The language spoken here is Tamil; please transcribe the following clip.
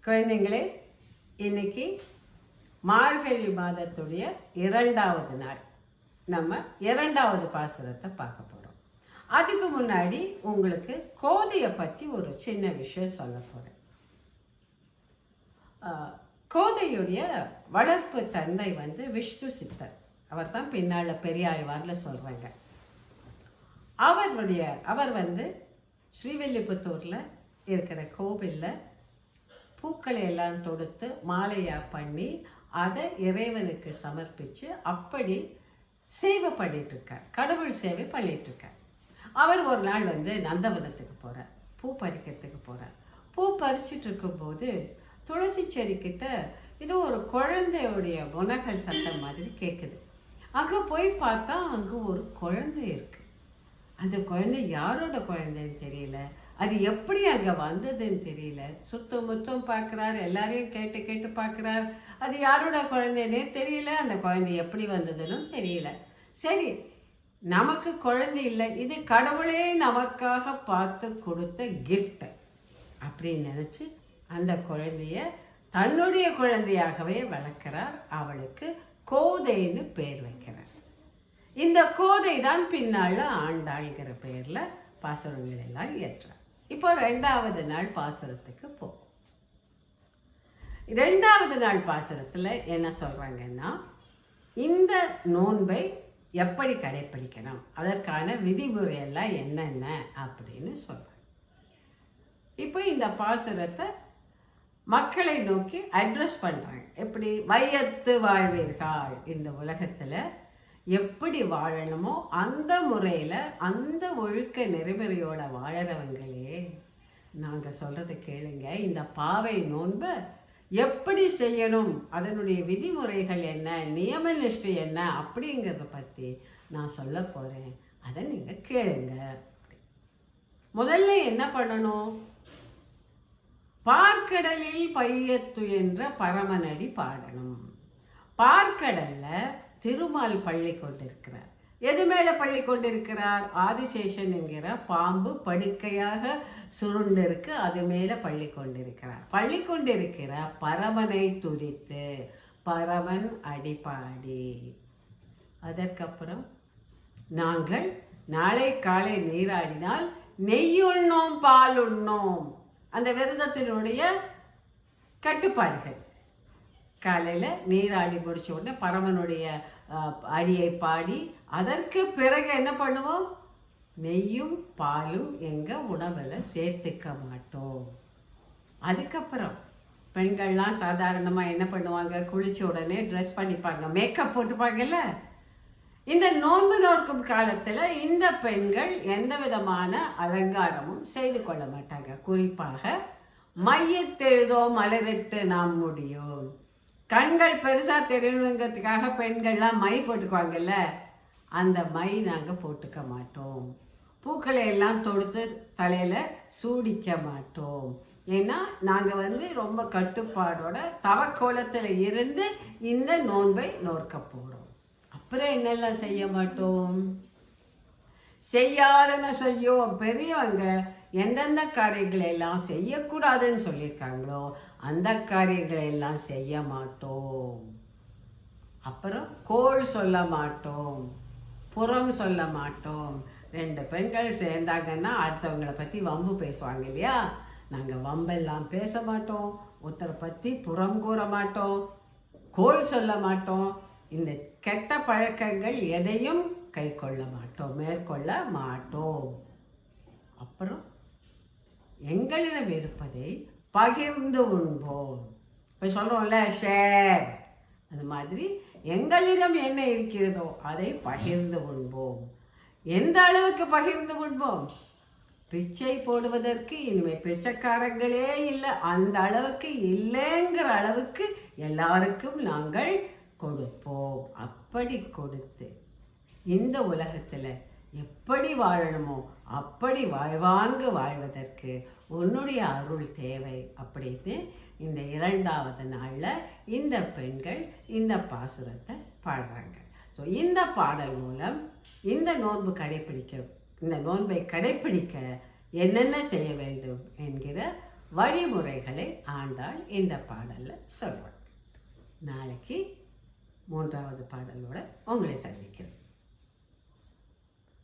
குழந்தைங்களே, இன்னைக்கு மார்கழி மாதத்துடைய 2வது நாள். நம்ம 2வது பாசுரத்தை பார்க்க போகிறோம். அதுக்கு முன்னாடி உங்களுக்கு கோதையை பற்றி ஒரு சின்ன விஷயம் சொல்ல போகிறேன். கோதையுடைய வளர்ப்பு தந்தை விஷ்ணு சித்தர். அவர் தான் பின்னால் பெரியாழ்வார்ல சொல்கிறாங்க. அவர் ஸ்ரீவில்லிபுத்தூரில் இருக்கிற கோவிலில் பூக்களை எல்லாம் தொடுத்து மாலையாக பண்ணி அதை இறைவனுக்கு சமர்ப்பித்து அப்படி சேவை பண்ணிகிட்ருக்கார், கடவுள் சேவை பண்ணிகிட்ருக்கார். அவர் ஒரு நாள் நந்தவனத்துக்கு போகிறார், பூ பறிக்கிறதுக்கு போகிறார். பூ பறிச்சுட்டு இருக்கும்போது துளசி செடிக்கிட்ட ஏதோ ஒரு குழந்தையுடைய முனகல் சத்தம் மாதிரி கேட்குது. அங்கே போய் பார்த்தா அங்கே ஒரு குழந்தை இருக்குது. அந்த குழந்தை யாரோட குழந்தைன்னு தெரியல, அது எப்படி அங்கே வந்ததுன்னு தெரியல. சுத்தம் முத்தம் பார்க்குறார், எல்லாரையும் கேட்டு கேட்டு பார்க்குறார். அது யாரோட குழந்தைன்னே தெரியல, அந்த குழந்தை எப்படி வந்ததுன்னு தெரியல. சரி, நமக்கு குழந்தை இல்லை, இது கடவுளே நமக்காக பார்த்து கொடுத்த கிஃப்ட் அப்படின்னு நினச்சி அந்த குழந்தைய தன்னுடைய குழந்தையாகவே வளர்க்கிறார். அவளுக்கு கோதைன்னு பேர் வைக்கிறார். இந்த கோதை தான் பின்னால் ஆண்டாள்கிற பேரில் பாசுரங்கள் எல்லாம் இயற்றார். இப்போ 2வது நாள் பாசுரத்துக்கு போகும். 2வது நாள் பாசுரத்தில் என்ன சொல்கிறாங்கன்னா, இந்த நோன்பை எப்படி கடைப்பிடிக்கணும், அதற்கான விதிமுறையெல்லாம் என்னென்ன அப்படின்னு சொல்கிறாங்க. இப்போ இந்த பாசுரத்தை மக்களை நோக்கி அட்ரஸ் பண்ணுறாங்க. எப்படி வையத்து வாழ்வீர்கள், இந்த உலகத்தில் எப்படி வாழணுமோ அந்த முறையில் அந்த ஒழுக்க நெறிமுறையோட வாழறவங்களே நாங்கள் சொல்கிறத கேளுங்க. இந்த பாவை நோன்பை எப்படி செய்யணும், அதனுடைய விதிமுறைகள் என்ன, நியம நிஷ்டை என்ன அப்படிங்கிறத பற்றி நான் சொல்ல போகிறேன், அதை நீங்கள் கேளுங்க. முதல்ல என்ன பண்ணணும், பார்க்கடலில் பையத்து என்ற பரமனடி பாடணும். பார்க்கடலில் திருமால் பள்ளி கொண்டிருக்கிறார். எது மேலே பள்ளி கொண்டிருக்கிறார்? ஆதிசேஷன் என்கிற பாம்பு படுக்கையாக சுருண்டிருக்கு, அது மேலே பள்ளி கொண்டிருக்கிறார். பள்ளி கொண்டிருக்கிற பரமனை துதித்து பரமன் அடிப்பாடி. அதற்கப்புறம் நாங்கள் நாளை காலை நீராடினால் நெய்யுண்ணோம் பால் உண்ணோம். அந்த விரதத்தினுடைய கட்டுப்பாடுகள். காலையில் நீராடி முடிச்ச உடனே பரமனுடைய அடியை பாடி அதற்கு பிறகு என்ன பண்ணுவோம், நெய்யும் பாலும் எங்கள் உணவில் சேர்த்துக்க மாட்டோம். அதுக்கப்புறம் பெண்கள்லாம் சாதாரணமாக என்ன பண்ணுவாங்க, குளிச்ச உடனே ட்ரெஸ் பண்ணிப்பாங்க, மேக்கப் போட்டுப்பாங்கல்ல. இந்த நோன்பு நோக்கும் காலத்தில் இந்த பெண்கள் எந்த விதமான அலங்காரமும் செய்து கொள்ள மாட்டாங்க. குறிப்பாக மையத்தெழுதோ மலரிட்டு நாம் முடியும், கண்கள் பெருசாக தெரியணுங்கிறதுக்காக பெண்கள்லாம் மை போட்டுக்குவாங்கல்ல, அந்த மை நாங்கள் போட்டுக்க மாட்டோம். பூக்களை எல்லாம் தொடுத்து தலையில் சூடிக்க மாட்டோம். ஏன்னா நாங்கள் ரொம்ப கட்டுப்பாடோட தவக்கோலத்தில் இருந்து இந்த நோன்பை நோக்க போகிறோம். அப்புறம் என்னெல்லாம் செய்ய மாட்டோம், செய்யாதன செய்யும். பெரியவங்க எந்தெந்த காரியங்களை எல்லாம் செய்யக்கூடாதுன்னு சொல்லியிருக்காங்களோ அந்த காரியங்களை எல்லாம் செய்ய மாட்டோம். அப்புறம் கோள் சொல்ல மாட்டோம், புறம் சொல்ல மாட்டோம். 2 பெண்கள் சேர்ந்தாங்கன்னா அடுத்தவங்களை பற்றி வம்பு பேசுவாங்க இல்லையா, நாங்கள் வம்பெல்லாம் பேச மாட்டோம், ஒருத்தரை பற்றி புறம் கூற மாட்டோம், கோள் சொல்ல மாட்டோம். இந்த கெட்ட பழக்கங்கள் எதையும் கை கொள்ள மாட்டோம், மேற்கொள்ள மாட்டோம். அப்புறம் எங்களிடம் இருப்பதை பகிர்ந்து உண்போம். இப்போ சொல்கிறோம்ல ஷேர், அது மாதிரி எங்களிடம் என்ன இருக்கிறதோ அதை பகிர்ந்து உண்போம். எந்த அளவுக்கு பகிர்ந்து உண்போம், பிச்சை போடுவதற்கு இனிமேல் பிச்சைக்காரங்களே இல்லை, அந்த அளவுக்கு இல்லைங்கிற அளவுக்கு எல்லாருக்கும் நாங்கள் கொடுப்போம். அப்படி கொடுத்து இந்த உலகத்தில் எப்படி வாழணுமோ அப்படி வாழ்வாங்கு வாழ்வதற்கு உன்னுடைய அருள் தேவை அப்படின்னு இந்த 2வது நாளில் இந்த பெண்கள் இந்த பாசுரத்தை பாடுறாங்க. ஸோ இந்த பாடல் மூலம் இந்த நோன்பை கடைப்பிடிக்க என்னென்ன செய்ய வேண்டும் என்கிற வழிமுறைகளை ஆண்டாள் இந்த பாடலில் சொல்கிறாங்க. நாளைக்கு 3வது பாடலோட உங்களை சந்திக்கிறேன்.